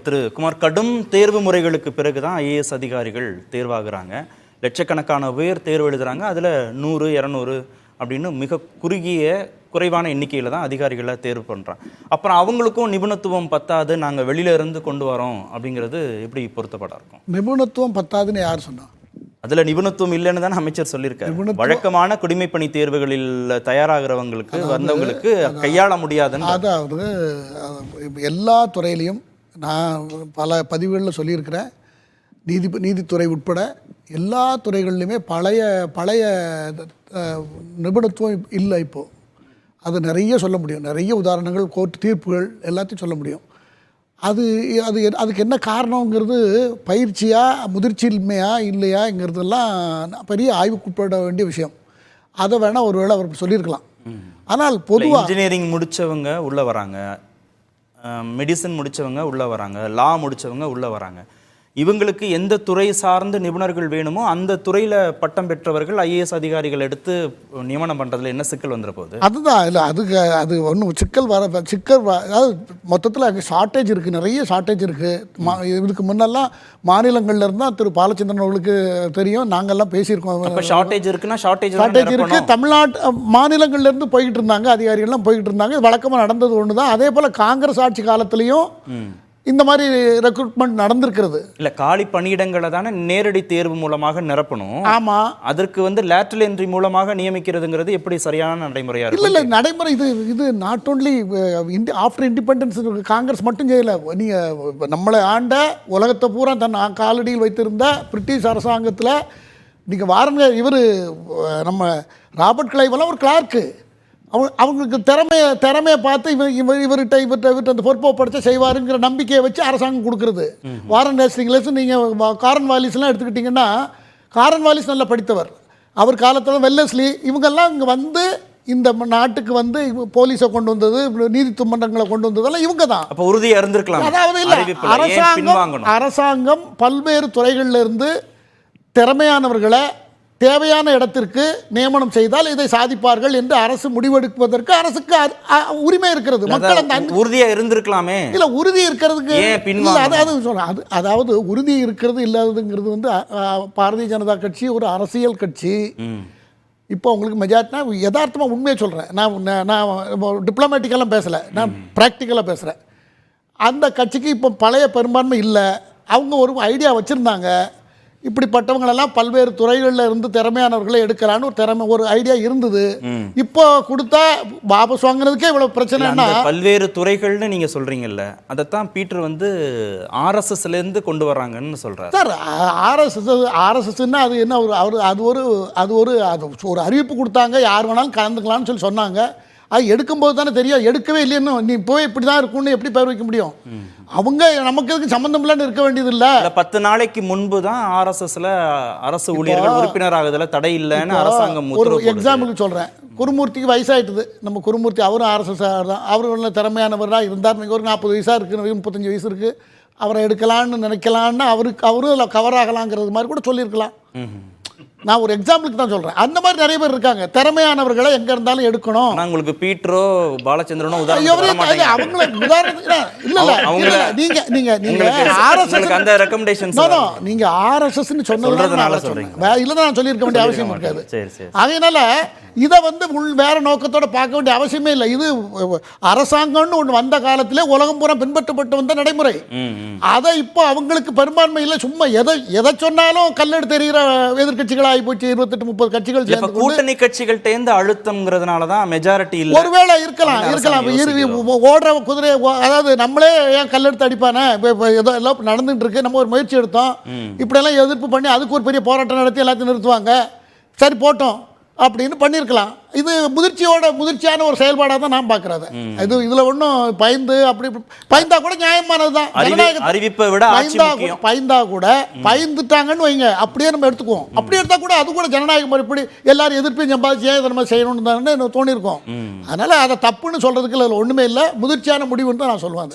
திரு குமார், கடும் தேர்வு முறைகளுக்கு பிறகு தான் ஐஏஎஸ் அதிகாரிகள் தேர்வாகிறாங்க. லட்சக்கணக்கான பேர் தேர்வு எழுதுறாங்க. அதில் 100, 200 அப்படின்னு மிக குறைவான எண்ணிக்கையில் தான் அதிகாரிகளை தேர்வு பண்ணுறாங்க. அப்புறம் அவங்களுக்கும் நிபுணத்துவம் பத்தாது, நாங்கள் வெளியில இருந்து கொண்டு வரோம் அப்படிங்கிறது எப்படி பொருத்தப்பட இருக்கும்? நிபுணத்துவம் பத்தாதுன்னு யார் சொன்னா? அதில் நிபுணத்துவம் இல்லைன்னு தான் அமைச்சர் சொல்லியிருக்காரு. வழக்கமான குடிமைப்பணி தேர்வுகளில் தயாராகிறவங்களுக்கு வந்தவங்களுக்கு கையாள முடியாதுன்னு. அதாவது எல்லா துறையிலையும் நான் பல பதிவுகளில் சொல்லியிருக்கிறேன். நீதித்துறை உட்பட எல்லா துறைகள்லையுமே பழைய நிபுணத்துவம் இல்லை. இப்போது அது நிறைய சொல்ல முடியும். நிறைய உதாரணங்கள், கோர்ட் தீர்ப்புகள் எல்லாத்தையும் சொல்ல முடியும். அதுக்கு என்ன காரணங்கிறது பயிற்சியா, முதிர்ச்சியின்மையா இல்லையாங்கிறதெல்லாம் பெரிய ஆய்வுக்குட்பட வேண்டிய விஷயம். அதை வேணால் ஒருவேளை அவர் சொல்லியிருக்கலாம். ஆனால் பொதுவாக இன்ஜினியரிங் முடித்தவங்க உள்ளே வராங்க, மெடிசன் முடித்தவங்க உள்ளே வராங்க, லா முடித்தவங்க உள்ளே வராங்க. இவங்களுக்கு எந்த துறை சார்ந்த நிபுணர்கள் வேணுமோ அந்த துறையில் பட்டம் பெற்றவர்கள் ஐஏஎஸ் அதிகாரிகள் எடுத்து நியமனம் பண்ணுறதுல என்ன சிக்கல் வந்துட போகுது? அதுதான் இல்லை, அது ஒன்றும் சிக்கல் அதாவது மொத்தத்தில் அங்கே ஷார்ட்டேஜ் இருக்குது, நிறைய ஷார்ட்டேஜ் இருக்குது. இதுக்கு முன்னெல்லாம் மாநிலங்கள்ல இருந்தால் திரு பாலச்சந்திரன் அவர்களுக்கு தெரியும், நாங்கள்லாம் பேசியிருக்கோம். ஷார்ட்டேஜ் இருக்குன்னா ஷார்ட்டேஜ் இருக்குது. தமிழ்நாட்டு மாநிலங்கள்லேருந்து போய்கிட்டு இருந்தாங்க, அதிகாரிகள்லாம் போய்கிட்டு இருந்தாங்க. வழக்கமாக நடந்தது ஒன்று தான். அதே போல் காங்கிரஸ் ஆட்சி காலத்துலேயும் இந்த மாதிரி ரெக்ரூட்மெண்ட் நடந்திருக்கிறது. இல்லை, காலி பணியிடங்களை தானே நேரடி தேர்வு மூலமாக நிரப்பணும். ஆமாம், அதற்கு லேட்டரல் என்ட்ரி மூலமாக நியமிக்கிறதுங்கிறது எப்படி சரியான நடைமுறையாக இருக்கும்? இல்லை நடைமுறை இது not only after independence Congress மட்டும் செய்யலை. நீங்கள் நம்மளை ஆண்ட உலகத்தை பூரா தன் காலடியில் வைத்திருந்த பிரிட்டிஷ் அரசாங்கத்தில் நீங்கள் வாரங்க, இவர் நம்ம ராபர்ட் கிளைவெல்லாம் ஒரு கிளார்க்கு. அவங்களுக்கு திறமையை பார்த்து இவர்கிட்ட அந்த பொறுப்பை படித்த செய்வாருங்கிற நம்பிக்கையை வச்சு அரசாங்கம் கொடுக்குறது. வாரன் ஹேஸ்டிங்ஸ், நீங்கள் காரன் வாலிஸ்லாம் எடுத்துக்கிட்டிங்கன்னா, காரன் வாலிஸ் நல்லா படித்தவர். அவர் காலத்தில் வெல்லஸ்லி இவங்கெல்லாம் இங்கே வந்து இந்த நாட்டுக்கு வந்து போலீஸை கொண்டு வந்தது, நீதிமன்றங்களை கொண்டு வந்ததெல்லாம் இவங்க தான். அப்போ உறுதியாக இருந்திருக்கலாம். அதாவது இல்லை, அரசாங்கம் பல்வேறு துறைகளில் இருந்து திறமையானவர்களை தேவையான இடத்திற்கு நியமனம் செய்தால் இதை சாதிப்பார்கள் என்று அரசு முடிவெடுப்பதற்கு அரசுக்கு உரிமை இருக்கிறது. மக்கள் அந்த உறுதியா இருந்திருக்கலாமே. இல்ல, உறுதி இருக்கிறதுக்கு அதாவது உறுதி இருக்கிறது இல்லாததுங்கிறது வந்து பாரதிய ஜனதா கட்சி ஒரு அரசியல் கட்சி. இப்போ உங்களுக்கு மெஜாரிட்டினா யதார்த்தமாக உண்மையை சொல்கிறேன். நான் டிப்ளமேட்டிக்கெல்லாம் பேசலை, நான் ப்ராக்டிக்கலாக பேசுகிறேன். அந்த கட்சிக்கு இப்போ பழைய பெரும்பான்மை இல்லை. அவங்க ஒரு ஐடியா வச்சுருந்தாங்க, இப்படிப்பட்டவங்களெல்லாம் பல்வேறு துறைகளில் இருந்து திறமையானவர்களை எடுக்கலான்னு ஒரு ஐடியா இருந்தது. இப்போ கொடுத்தா வாபஸ் வாங்கினதுக்கே இவ்வளோ பிரச்சனைனா பல்வேறு துறைகள்னு நீங்கள் சொல்கிறீங்கல்ல, அதைத்தான் பீட்டர் வந்து ஆர்எஸ்எஸ்லேருந்து கொண்டு வர்றாங்கன்னு சொல்கிறார். சார், ஆர்எஸ்எஸ்ன்னா அது என்ன, அது ஒரு அறிவிப்பு கொடுத்தாங்க, யார் வேணாலும் கலந்துக்கலாம்னு சொன்னாங்க. அது எடுக்கும்போது தானே தெரியும். எடுக்கவே இல்லைன்னு நீ இப்போவே இப்படி தான் இருக்கும்னு எப்படி பேர் வைக்க முடியும்? அவங்க நமக்கு எதுக்கு சம்மந்தம் இல்லைன்னு இருக்க வேண்டியது இல்லை. 10 நாளைக்கு முன்பு தான் ஆர்எஸ்எஸ்ல அரசு ஊழியர்கள் உறுப்பினர் ஆகுதுல தடை இல்லைன்னு அரசாங்கம் ஒரு எக்ஸாம்பிளுக்கு சொல்கிறேன். குருமூர்த்திக்கு வயசாயிட்டுது. நம்ம குருமூர்த்தி அவரும் ஆர்எஸ்எஸ் தான். அவர் திறமையானவராக இருந்தார். நீங்கள் ஒரு 40 வயசாக இருக்குது, 35 வயசு இருக்குது, அவரை எடுக்கலான்னு நினைக்கலான்னு அவரும் அதில் கவர் ஆகலாங்கிறது மாதிரி கூட சொல்லியிருக்கலாம். நான் ஒரு எக்ஸாம்பிளுக்கு தான் சொல்கிறேன். அந்த மாதிரி நிறைய பேர் இருக்காங்க, திறமையானவர்களை எங்கே இருந்தாலும் எடுக்கணும். உங்களுக்கு பீட்டரோ பாலச்சந்திரனோ அவங்கள நீங்கள் ஆர்எஸ்எஸ்ன்னு சொன்னதுனால சொல்கிறீங்க, இல்லை நான் சொல்லியிருக்க வேண்டிய அவசியம் இருக்காது. அதனால இதை வந்து வேற நோக்கத்தோட பார்க்க வேண்டிய அவசியமே இல்லை. இது அரசாங்கம்னு ஒன்று வந்த காலத்திலே உலகம் பூரா பின்பற்றப்பட்டு வந்த நடைமுறை. அதை இப்போ அவங்களுக்கு பெரும்பான்மை இல்லை. சும்மா எதை சொன்னாலும் கல்லெடு தெரிகிற எதிர்கட்சிகள் ஆகி போச்சு. 28-30 கட்சிகள் கூட்டணி கட்சிகள்கிட்ட அழுத்தம்ங்கிறதுனால தான் மெஜாரிட்டி இல்லை. ஒருவேளை இருக்கலாம். ஓடுற குதிரை, அதாவது நம்மளே ஏன் கல்லெடுத்து அடிப்பானே, ஏதோ எல்லாம் நடந்துட்டு இருக்கு, நம்ம ஒரு முயற்சி எடுத்தோம், இப்படியெல்லாம் எதிர்ப்பு பண்ணி அதுக்கு ஒரு பெரிய போராட்டம் நடத்தி எல்லாத்தையும் நிறுத்துவாங்க, சரி போட்டோம் அப்படின்னு பண்ணியிருக்கலாம். இது முதிர்ச்சியான ஒரு செயல்பாடாக தான் நான் பார்க்குறேன். இதில் ஒன்றும் பயந்தா கூட நியாயமானது தான். அறிவிப்பை விட பயந்தா கூட பயந்துட்டாங்கன்னு வைங்க, அப்படியே நம்ம எடுத்துக்குவோம். அப்படி எடுத்தால் கூட அது கூட ஜனநாயக முறைப்படி எல்லாரும் எதிர்ப்பையும் சம்பாதிச்சு ஏன் நம்ம செய்யணும்னு தானே தோணியிருக்கோம். அதனால் அதை தப்புன்னு சொல்கிறதுக்கு அதில் ஒன்றுமே இல்லை. முதிர்ச்சியான முடிவுன்னு தான் நான் சொல்லுவேன்.